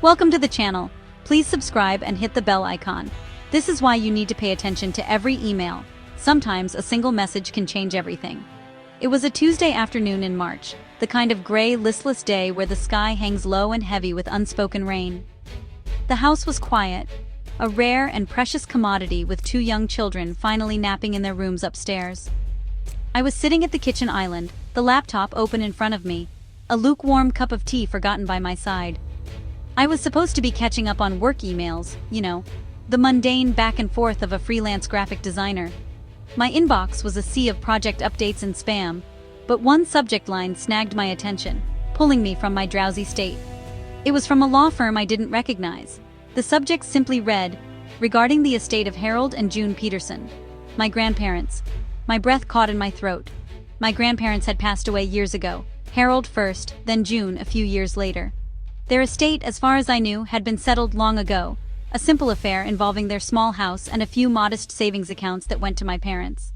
Welcome to the channel. Please subscribe and hit the bell icon. This is why you need to pay attention to every email. Sometimes a single message can change everything. It was a Tuesday afternoon in March, the kind of gray, listless day where the sky hangs low and heavy with unspoken rain. The house was quiet, a rare and precious commodity with two young children finally napping in their rooms upstairs. I was sitting at the kitchen island, the laptop open in front of me, a lukewarm cup of tea forgotten by my side. I was supposed to be catching up on work emails, the mundane back and forth of a freelance graphic designer. My inbox was a sea of project updates and spam, but one subject line snagged my attention, pulling me from my drowsy state. It was from a law firm I didn't recognize. The subject simply read, "Regarding the estate of Harold and June Peterson, my grandparents." My breath caught in my throat. My grandparents had passed away years ago, Harold first, then June a few years later. Their estate, as far as I knew, had been settled long ago, a simple affair involving their small house and a few modest savings accounts that went to my parents.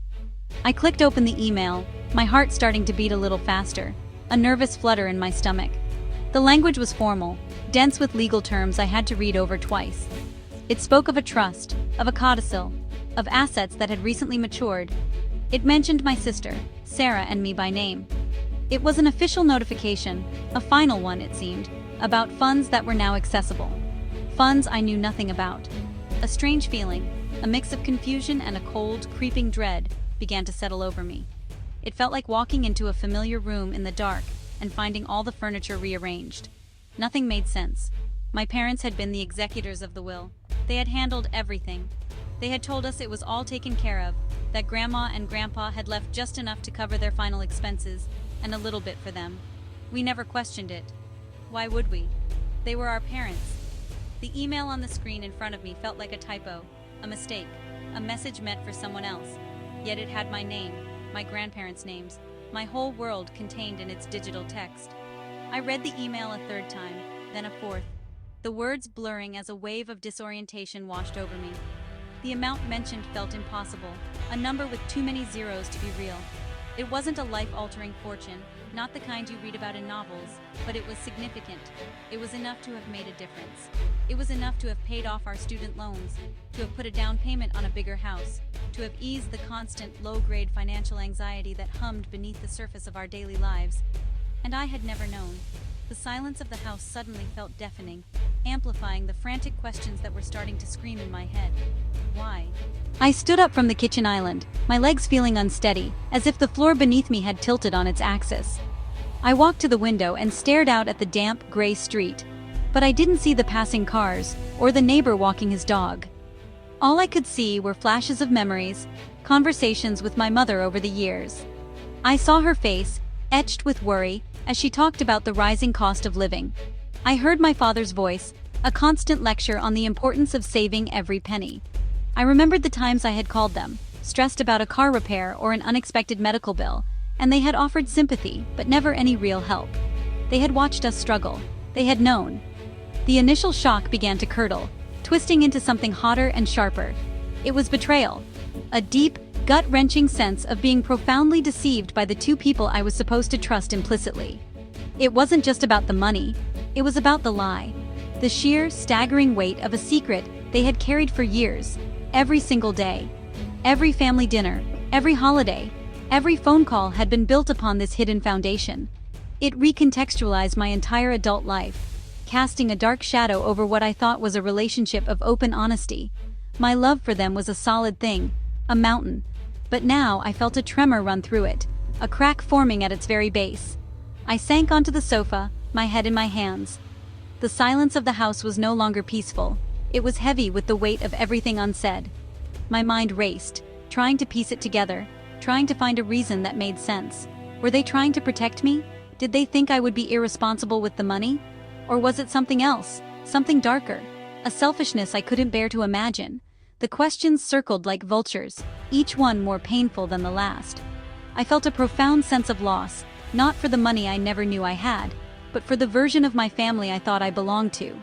I clicked open the email, my heart starting to beat a little faster, a nervous flutter in my stomach. The language was formal, dense with legal terms I had to read over twice. It spoke of a trust, of a codicil, of assets that had recently matured. It mentioned my sister, Sarah, and me by name. It was an official notification, a final one it seemed, about funds that were now accessible. Funds I knew nothing about. A strange feeling, a mix of confusion and a cold, creeping dread, began to settle over me. It felt like walking into a familiar room in the dark and finding all the furniture rearranged. Nothing made sense. My parents had been the executors of the will. They had handled everything. They had told us it was all taken care of, that Grandma and Grandpa had left just enough to cover their final expenses, and a little bit for them. We never questioned it. Why would we? They were our parents. The email on the screen in front of me felt like a typo, a mistake, a message meant for someone else. Yet it had my name, my grandparents' names, my whole world contained in its digital text. I read the email a third time, then a fourth, the words blurring as a wave of disorientation washed over me. The amount mentioned felt impossible, a number with too many zeros to be real. It wasn't a life-altering fortune, not the kind you read about in novels, but it was significant. It was enough to have made a difference. It was enough to have paid off our student loans, to have put a down payment on a bigger house, to have eased the constant, low-grade financial anxiety that hummed beneath the surface of our daily lives. And I had never known. The silence of the house suddenly felt deafening, amplifying the frantic questions that were starting to scream in my head. Why? I stood up from the kitchen island, my legs feeling unsteady, as if the floor beneath me had tilted on its axis. I walked to the window and stared out at the damp, gray street, but I didn't see the passing cars or the neighbor walking his dog. All I could see were flashes of memories, conversations with my mother over the years. I saw her face, etched with worry, as she talked about the rising cost of living. I heard my father's voice, a constant lecture on the importance of saving every penny. I remembered the times I had called them, stressed about a car repair or an unexpected medical bill, and they had offered sympathy, but never any real help. They had watched us struggle. They had known. The initial shock began to curdle, twisting into something hotter and sharper. It was betrayal, a deep, gut-wrenching sense of being profoundly deceived by the two people I was supposed to trust implicitly. It wasn't just about the money, it was about the lie. The sheer, staggering weight of a secret they had carried for years, every single day. Every family dinner, every holiday, every phone call had been built upon this hidden foundation. It recontextualized my entire adult life, casting a dark shadow over what I thought was a relationship of open honesty. My love for them was a solid thing, a mountain. But now I felt a tremor run through it, a crack forming at its very base. I sank onto the sofa, my head in my hands. The silence of the house was no longer peaceful. It was heavy with the weight of everything unsaid. My mind raced, trying to piece it together, trying to find a reason that made sense. Were they trying to protect me? Did they think I would be irresponsible with the money? Or was it something else, something darker, a selfishness I couldn't bear to imagine? The questions circled like vultures, each one more painful than the last. I felt a profound sense of loss, not for the money I never knew I had, but for the version of my family I thought I belonged to.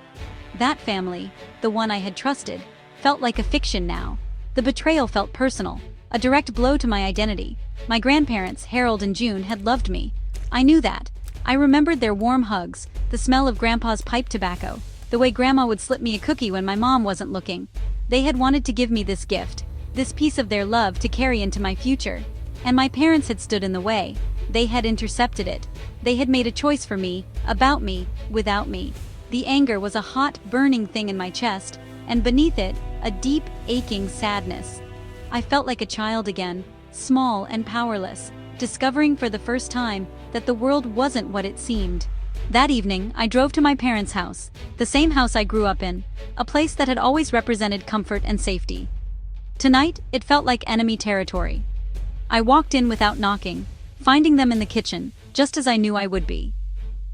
That family, the one I had trusted, felt like a fiction now. The betrayal felt personal, a direct blow to my identity. My grandparents, Harold and June, had loved me. I knew that. I remembered their warm hugs, the smell of Grandpa's pipe tobacco, the way Grandma would slip me a cookie when my mom wasn't looking. They had wanted to give me this gift, this piece of their love to carry into my future. And my parents had stood in the way. They had intercepted it. They had made a choice for me, about me, without me. The anger was a hot, burning thing in my chest, and beneath it, a deep, aching sadness. I felt like a child again, small and powerless, discovering for the first time that the world wasn't what it seemed. That evening, I drove to my parents' house, the same house I grew up in, a place that had always represented comfort and safety. Tonight, it felt like enemy territory. I walked in without knocking, finding them in the kitchen, just as I knew I would be.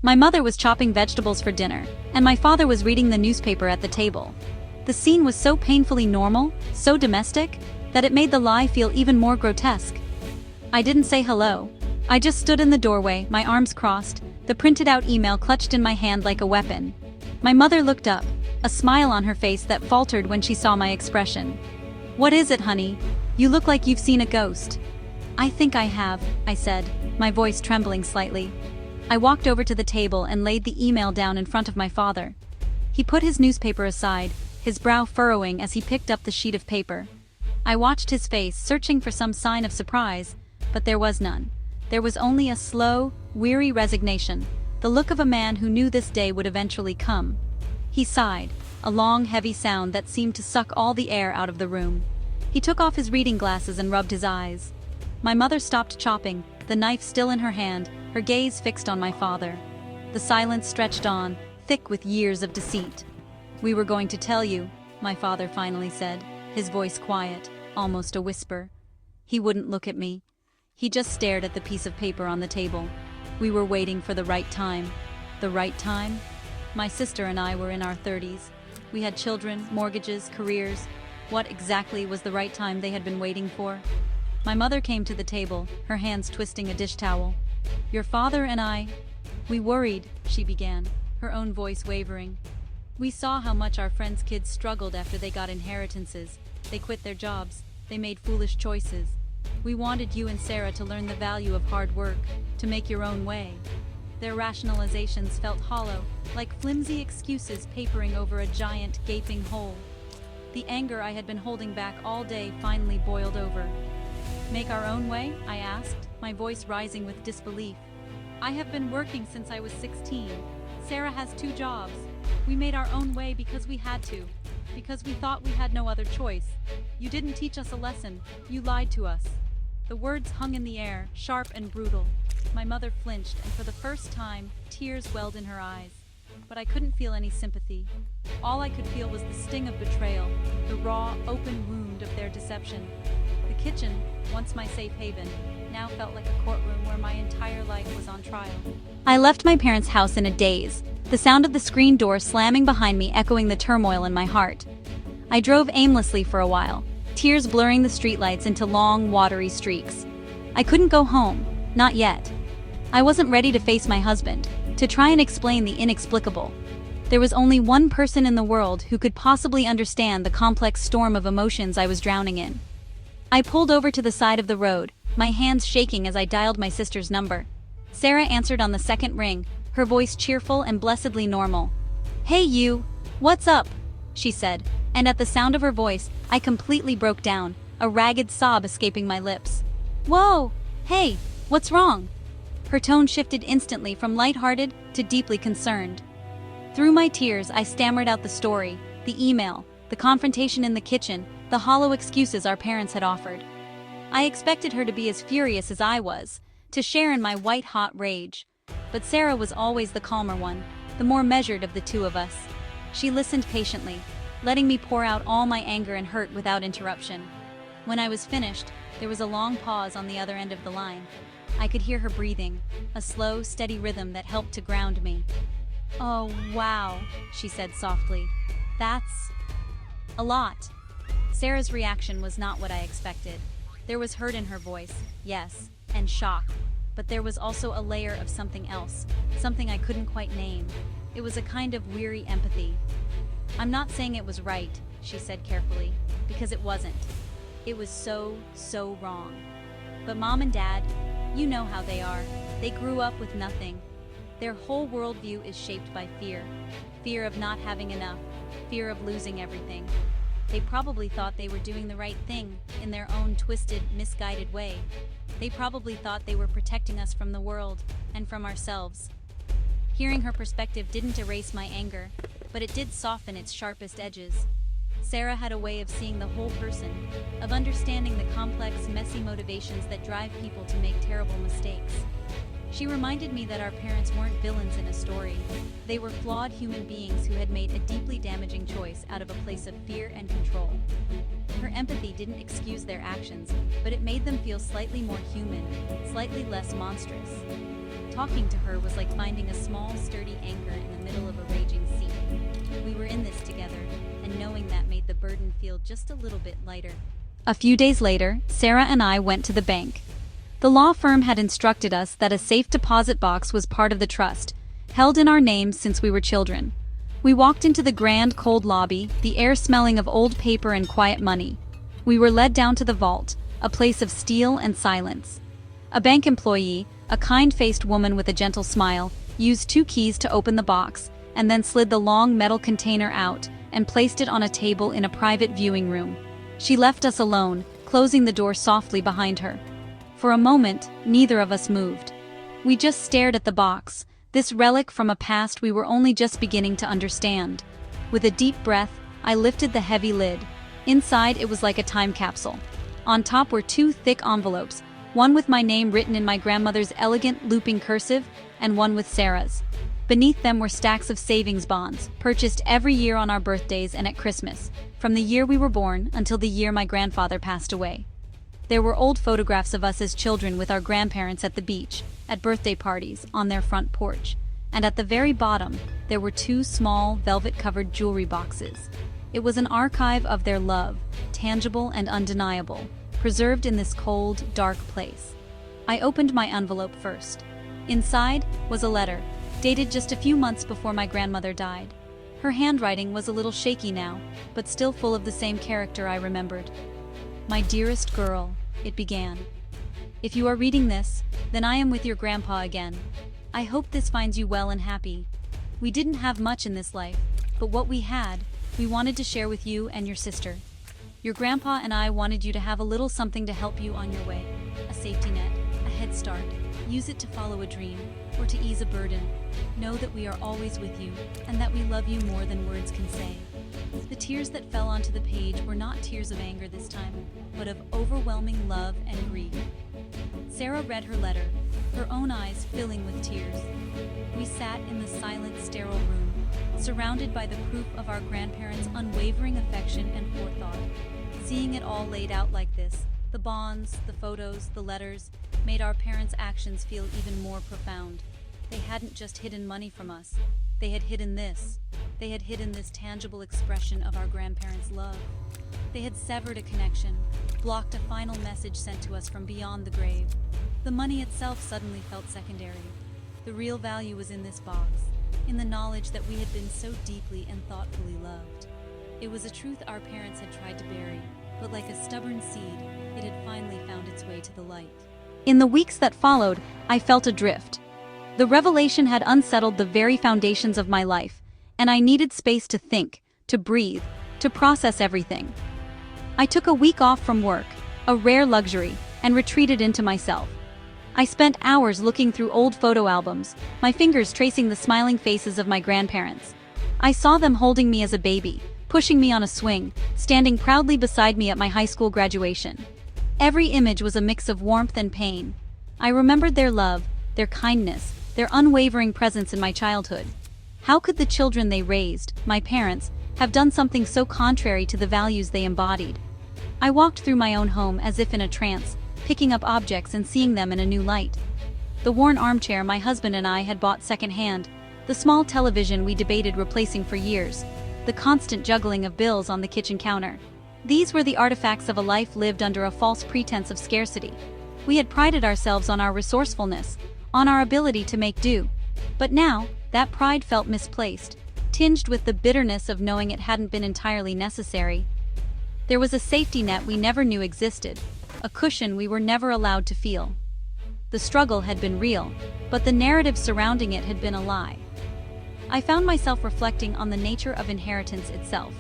My mother was chopping vegetables for dinner, and my father was reading the newspaper at the table. The scene was so painfully normal, so domestic, that it made the lie feel even more grotesque. I didn't say hello. I just stood in the doorway, my arms crossed, the printed-out email clutched in my hand like a weapon. My mother looked up, a smile on her face that faltered when she saw my expression. "What is it, honey? You look like you've seen a ghost." "I think I have," I said, my voice trembling slightly. I walked over to the table and laid the email down in front of my father. He put his newspaper aside, his brow furrowing as he picked up the sheet of paper. I watched his face, searching for some sign of surprise, but there was none. There was only a slow, weary resignation, the look of a man who knew this day would eventually come. He sighed, a long, heavy sound that seemed to suck all the air out of the room. He took off his reading glasses and rubbed his eyes. My mother stopped chopping, the knife still in her hand, her gaze fixed on my father. The silence stretched on, thick with years of deceit. "We were going to tell you," my father finally said, his voice quiet, almost a whisper. He wouldn't look at me. He just stared at the piece of paper on the table. We were waiting for the right time. The right time? My sister and I were in our 30s. We had children, mortgages, careers. What exactly was the right time they had been waiting for? My mother came to the table, her hands twisting a dish towel. "Your father and I, we worried," she began, her own voice wavering. "We saw how much our friends' kids struggled after they got inheritances. They quit their jobs. They made foolish choices. We wanted you and Sarah to learn the value of hard work, to make your own way." Their rationalizations felt hollow, like flimsy excuses papering over a giant, gaping hole. The anger I had been holding back all day finally boiled over. "Make our own way?" I asked, my voice rising with disbelief. "I have been working since I was 16. Sarah has 2 jobs. We made our own way because we had to, because we thought we had no other choice. You didn't teach us a lesson. You lied to us." The words hung in the air, sharp and brutal. My mother flinched, and for the first time, tears welled in her eyes. But I couldn't feel any sympathy. All I could feel was the sting of betrayal, the raw, open wound of their deception. The kitchen, once my safe haven, now felt like a courtroom where my entire life was on trial. I left my parents' house in a daze, the sound of the screen door slamming behind me echoing the turmoil in my heart. I drove aimlessly for a while, tears blurring the streetlights into long, watery streaks. I couldn't go home, not yet. I wasn't ready to face my husband, to try and explain the inexplicable. There was only one person in the world who could possibly understand the complex storm of emotions I was drowning in. I pulled over to the side of the road, my hands shaking as I dialed my sister's number. Sarah answered on the second ring, her voice cheerful and blessedly normal. "Hey you, what's up?" she said, and at the sound of her voice, I completely broke down, a ragged sob escaping my lips. "Whoa! Hey, what's wrong?" Her tone shifted instantly from lighthearted to deeply concerned. Through my tears, I stammered out the story, the email, the confrontation in the kitchen, the hollow excuses our parents had offered. I expected her to be as furious as I was, to share in my white-hot rage. But Sarah was always the calmer one, the more measured of the two of us. She listened patiently, letting me pour out all my anger and hurt without interruption. When I was finished, there was a long pause on the other end of the line. I could hear her breathing, a slow, steady rhythm that helped to ground me. "Oh, wow," she said softly. "That's a lot." Sarah's reaction was not what I expected. There was hurt in her voice, yes, and shock, but there was also a layer of something else, something I couldn't quite name. It was a kind of weary empathy. "I'm not saying it was right," she said carefully, "because it wasn't. It was so wrong. But Mom and Dad, you know how they are. They grew up with nothing. Their whole worldview is shaped by fear. Fear of not having enough, fear of losing everything. They probably thought they were doing the right thing in their own twisted, misguided way. They probably thought they were protecting us from the world and from ourselves. Hearing her perspective didn't erase my anger, but it did soften its sharpest edges. Sarah had a way of seeing the whole person, of understanding the complex, messy motivations that drive people to make terrible mistakes. She reminded me that our parents weren't villains in a story. They were flawed human beings who had made a deeply damaging choice out of a place of fear and control. Her empathy didn't excuse their actions, but it made them feel slightly more human, slightly less monstrous. Talking to her was like finding a small, sturdy anchor in the middle of a raging sea. We were in this together, and knowing that made the burden feel just a little bit lighter. A few days later, Sarah and I went to the bank. The law firm had instructed us that a safe deposit box was part of the trust, held in our names since we were children. We walked into the grand, cold lobby, the air smelling of old paper and quiet money. We were led down to the vault, a place of steel and silence. A bank employee, a kind-faced woman with a gentle smile, used 2 keys to open the box, and then slid the long metal container out and placed it on a table in a private viewing room. She left us alone, closing the door softly behind her. For a moment, neither of us moved. We just stared at the box, this relic from a past we were only just beginning to understand. With a deep breath, I lifted the heavy lid. Inside, it was like a time capsule. On top were 2 thick envelopes, one with my name written in my grandmother's elegant, looping cursive, and one with Sarah's. Beneath them were stacks of savings bonds, purchased every year on our birthdays and at Christmas, from the year we were born until the year my grandfather passed away. There were old photographs of us as children with our grandparents at the beach, at birthday parties, on their front porch. And at the very bottom, there were 2 small, velvet-covered jewelry boxes. It was an archive of their love, tangible and undeniable, preserved in this cold, dark place. I opened my envelope first. Inside was a letter, dated just a few months before my grandmother died. Her handwriting was a little shaky now, but still full of the same character I remembered. "My dearest girl," it began. "If you are reading this, then I am with your grandpa again. I hope this finds you well and happy. We didn't have much in this life, but what we had, we wanted to share with you and your sister. Your grandpa and I wanted you to have a little something to help you on your way. A safety net, a head start. Use it to follow a dream, or to ease a burden. Know that we are always with you, and that we love you more than words can say." The tears that fell onto the page were not tears of anger this time, but of overwhelming love and grief. Sarah read her letter, her own eyes filling with tears. We sat in the silent, sterile room, surrounded by the proof of our grandparents' unwavering affection and forethought. Seeing it all laid out like this, the bonds, the photos, the letters, made our parents' actions feel even more profound. They hadn't just hidden money from us. They had hidden this. They had hidden this tangible expression of our grandparents' love. They had severed a connection, blocked a final message sent to us from beyond the grave. The money itself suddenly felt secondary. The real value was in this box, in the knowledge that we had been so deeply and thoughtfully loved. It was a truth our parents had tried to bury, but like a stubborn seed, it had finally found its way to the light. In the weeks that followed, I felt adrift. The revelation had unsettled the very foundations of my life, and I needed space to think, to breathe, to process everything. I took a week off from work, a rare luxury, and retreated into myself. I spent hours looking through old photo albums, my fingers tracing the smiling faces of my grandparents. I saw them holding me as a baby, pushing me on a swing, standing proudly beside me at my high school graduation. Every image was a mix of warmth and pain. I remembered their love, their kindness, their unwavering presence in my childhood. How could the children they raised, my parents, have done something so contrary to the values they embodied? I walked through my own home as if in a trance, picking up objects and seeing them in a new light. The worn armchair my husband and I had bought secondhand, the small television we debated replacing for years, the constant juggling of bills on the kitchen counter. These were the artifacts of a life lived under a false pretense of scarcity. We had prided ourselves on our resourcefulness, on our ability to make do. But now, that pride felt misplaced, tinged with the bitterness of knowing it hadn't been entirely necessary. There was a safety net we never knew existed, a cushion we were never allowed to feel. The struggle had been real, but the narrative surrounding it had been a lie. I found myself reflecting on the nature of inheritance itself.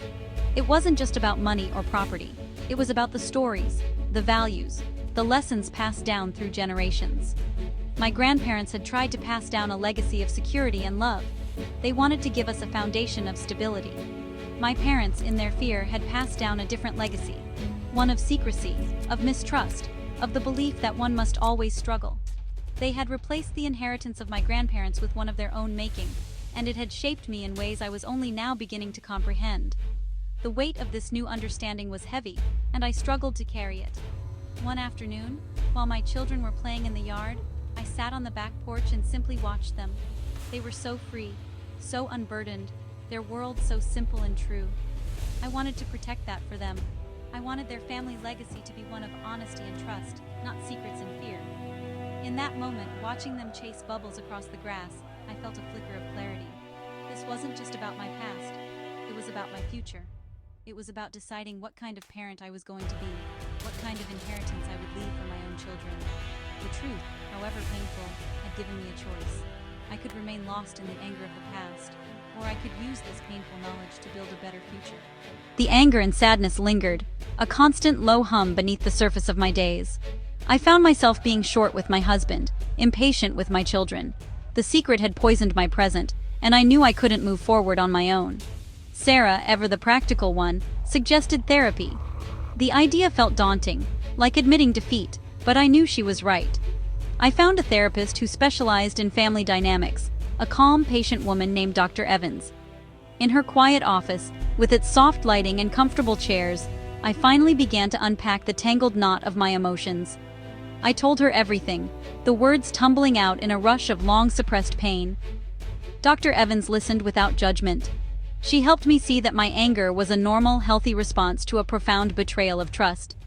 It wasn't just about money or property. It was about the stories, the values, the lessons passed down through generations. My grandparents had tried to pass down a legacy of security and love. They wanted to give us a foundation of stability. My parents, in their fear, had passed down a different legacy. One of secrecy, of mistrust, of the belief that one must always struggle. They had replaced the inheritance of my grandparents with one of their own making, and it had shaped me in ways I was only now beginning to comprehend. The weight of this new understanding was heavy, and I struggled to carry it. One afternoon, while my children were playing in the yard, I sat on the back porch and simply watched them. They were so free, so unburdened, their world so simple and true. I wanted to protect that for them. I wanted their family legacy to be one of honesty and trust, not secrets and fear. In that moment, watching them chase bubbles across the grass, I felt a flicker of clarity. This wasn't just about my past, it was about my future. It was about deciding what kind of parent I was going to be, what kind of inheritance I would leave for my own children. The truth, however painful, had given me a choice. I could remain lost in the anger of the past, or I could use this painful knowledge to build a better future. The anger and sadness lingered, a constant low hum beneath the surface of my days. I found myself being short with my husband, impatient with my children. The secret had poisoned my present, and I knew I couldn't move forward on my own. Sarah, ever the practical one, suggested therapy. The idea felt daunting, like admitting defeat, but I knew she was right. I found a therapist who specialized in family dynamics, a calm, patient woman named Dr. Evans. In her quiet office, with its soft lighting and comfortable chairs, I finally began to unpack the tangled knot of my emotions. I told her everything, the words tumbling out in a rush of long-suppressed pain. Dr. Evans listened without judgment. She helped me see that my anger was a normal, healthy response to a profound betrayal of trust.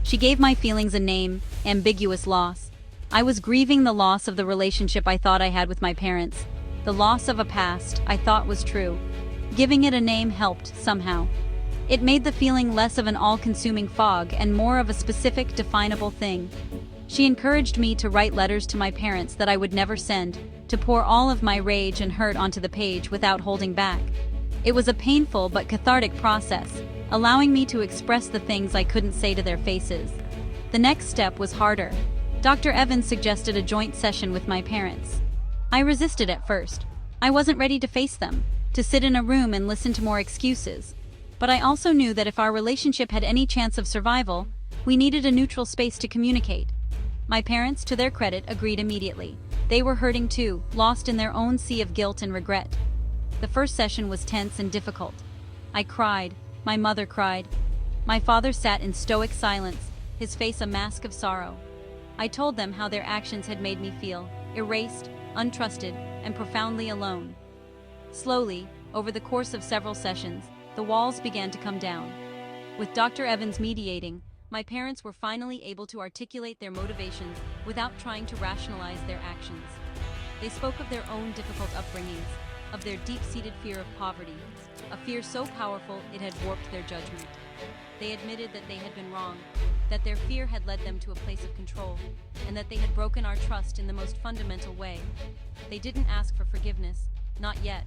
She gave my feelings a name: ambiguous loss. I was grieving the loss of the relationship I thought I had with my parents, the loss of a past I thought was true. Giving it a name helped, somehow. It made the feeling less of an all-consuming fog and more of a specific, definable thing. She encouraged me to write letters to my parents that I would never send, to pour all of my rage and hurt onto the page without holding back. It was a painful but cathartic process, allowing me to express the things I couldn't say to their faces. The next step was harder. Dr. Evans suggested a joint session with my parents. I resisted at first. I wasn't ready to face them, to sit in a room and listen to more excuses. But I also knew that if our relationship had any chance of survival, we needed a neutral space to communicate. My parents, to their credit, agreed immediately. They were hurting too, lost in their own sea of guilt and regret. The first session was tense and difficult. I cried. My mother cried. My father sat in stoic silence, his face a mask of sorrow. I told them how their actions had made me feel erased, untrusted, and profoundly alone. Slowly, over the course of several sessions, the walls began to come down. With Dr. Evans mediating, my parents were finally able to articulate their motivations without trying to rationalize their actions. They spoke of their own difficult upbringings, of their deep-seated fear of poverty, a fear so powerful it had warped their judgment. They admitted that they had been wrong, that their fear had led them to a place of control, and that they had broken our trust in the most fundamental way. They didn't ask for forgiveness, not yet.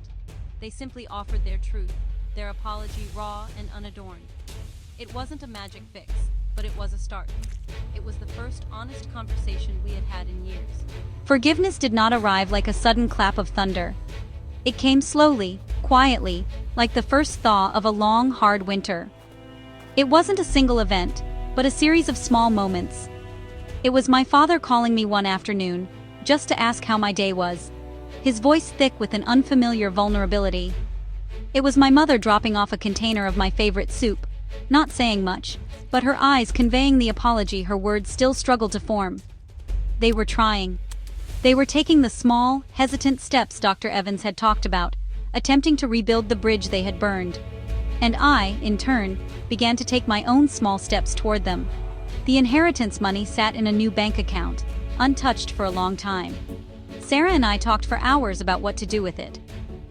They simply offered their truth, their apology raw and unadorned. It wasn't a magic fix, but it was a start. It was the first honest conversation we had had in years. Forgiveness did not arrive like a sudden clap of thunder. It came slowly, quietly, like the first thaw of a long, hard winter. It wasn't a single event, but a series of small moments. It was my father calling me one afternoon, just to ask how my day was, his voice thick with an unfamiliar vulnerability. It was my mother dropping off a container of my favorite soup, not saying much, but her eyes conveying the apology her words still struggled to form. They were trying. They were taking the small, hesitant steps Dr. Evans had talked about, attempting to rebuild the bridge they had burned. And I, in turn, began to take my own small steps toward them. The inheritance money sat in a new bank account, untouched for a long time. Sarah and I talked for hours about what to do with it.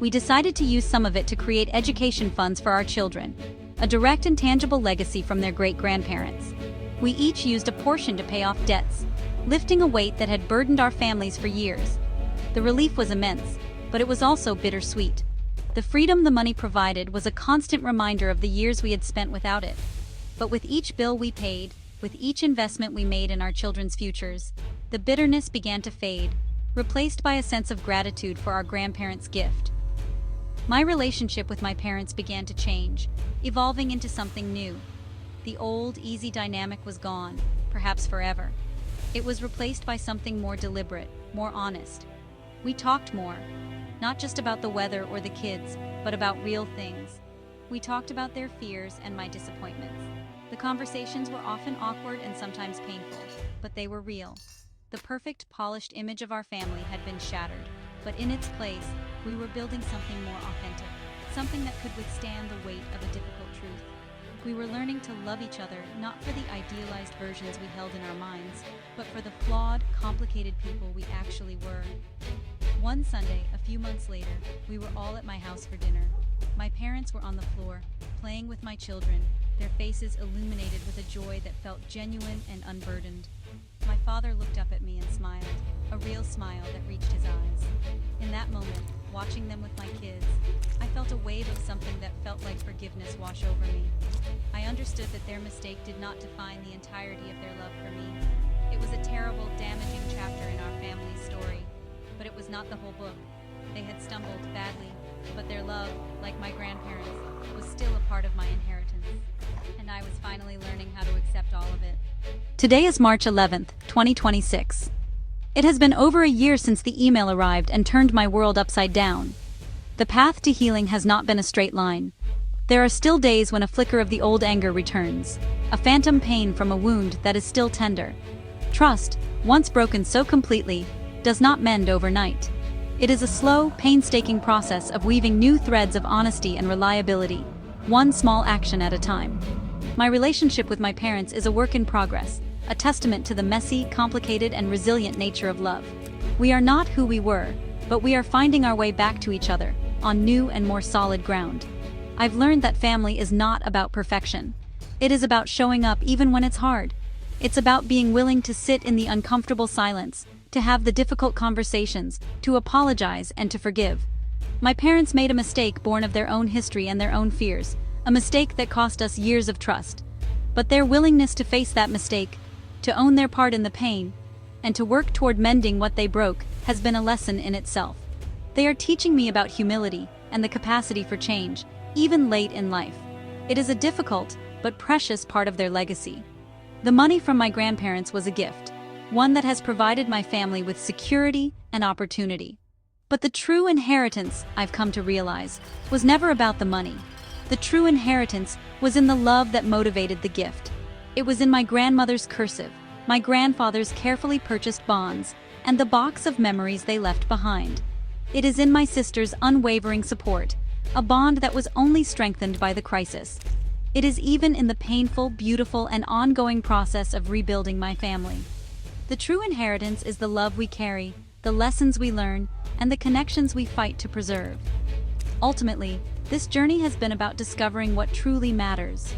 We decided to use some of it to create education funds for our children, a direct and tangible legacy from their great-grandparents. We each used a portion to pay off debts, lifting a weight that had burdened our families for years. The relief was immense, but it was also bittersweet. The freedom the money provided was a constant reminder of the years we had spent without it. But with each bill we paid, with each investment we made in our children's futures, the bitterness began to fade, replaced by a sense of gratitude for our grandparents' gift. My relationship with my parents began to change, evolving into something new. The old, easy dynamic was gone, perhaps forever. It was replaced by something more deliberate, more honest. We talked more, not just about the weather or the kids, but about real things. We talked about their fears and my disappointments. The conversations were often awkward and sometimes painful, but they were real. The perfect, polished image of our family had been shattered, but in its place, we were building something more authentic, something that could withstand the weight of a difficult truth. We were learning to love each other not for the idealized versions we held in our minds, but for the flawed, complicated people we actually were. One Sunday, a few months later, we were all at my house for dinner. My parents were on the floor, playing with my children, their faces illuminated with a joy that felt genuine and unburdened. My father looked up at me and smiled, a real smile that reached his eyes. In that moment, watching them with my kids, I felt a wave of something that felt like forgiveness wash over me. I understood that their mistake did not define the entirety of their love for me. It was a terrible, damaging chapter in our family's story, but it was not the whole book. They had stumbled badly, but their love, like my grandparents, was still a part of my inheritance. And I was finally learning how to accept all of it. Today is March 11th, 2026. It has been over a year since the email arrived and turned my world upside down. The path to healing has not been a straight line. There are still days when a flicker of the old anger returns, a phantom pain from a wound that is still tender. Trust, once broken so completely, does not mend overnight. It is a slow, painstaking process of weaving new threads of honesty and reliability, one small action at a time. My relationship with my parents is a work in progress, a testament to the messy, complicated, and resilient nature of love. We are not who we were, but we are finding our way back to each other, on new and more solid ground. I've learned that family is not about perfection. It is about showing up even when it's hard. It's about being willing to sit in the uncomfortable silence, to have the difficult conversations, to apologize and to forgive. My parents made a mistake born of their own history and their own fears, a mistake that cost us years of trust. But their willingness to face that mistake, to own their part in the pain, and to work toward mending what they broke has been a lesson in itself. They are teaching me about humility and the capacity for change, even late in life. It is a difficult but precious part of their legacy. The money from my grandparents was a gift, one that has provided my family with security and opportunity. But the true inheritance, I've come to realize, was never about the money. The true inheritance was in the love that motivated the gift. It was in my grandmother's cursive, my grandfather's carefully purchased bonds, and the box of memories they left behind. It is in my sister's unwavering support, a bond that was only strengthened by the crisis. It is even in the painful, beautiful, and ongoing process of rebuilding my family. The true inheritance is the love we carry, the lessons we learn, and the connections we fight to preserve. Ultimately, this journey has been about discovering what truly matters.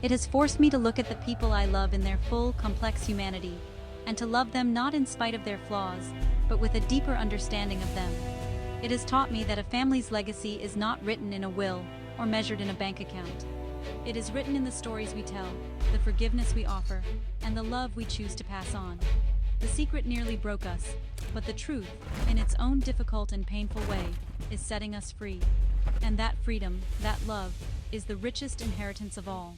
It has forced me to look at the people I love in their full, complex humanity, and to love them not in spite of their flaws, but with a deeper understanding of them. It has taught me that a family's legacy is not written in a will or measured in a bank account. It is written in the stories we tell, the forgiveness we offer, and the love we choose to pass on. The secret nearly broke us, but the truth, in its own difficult and painful way, is setting us free. And that freedom, that love, is the richest inheritance of all.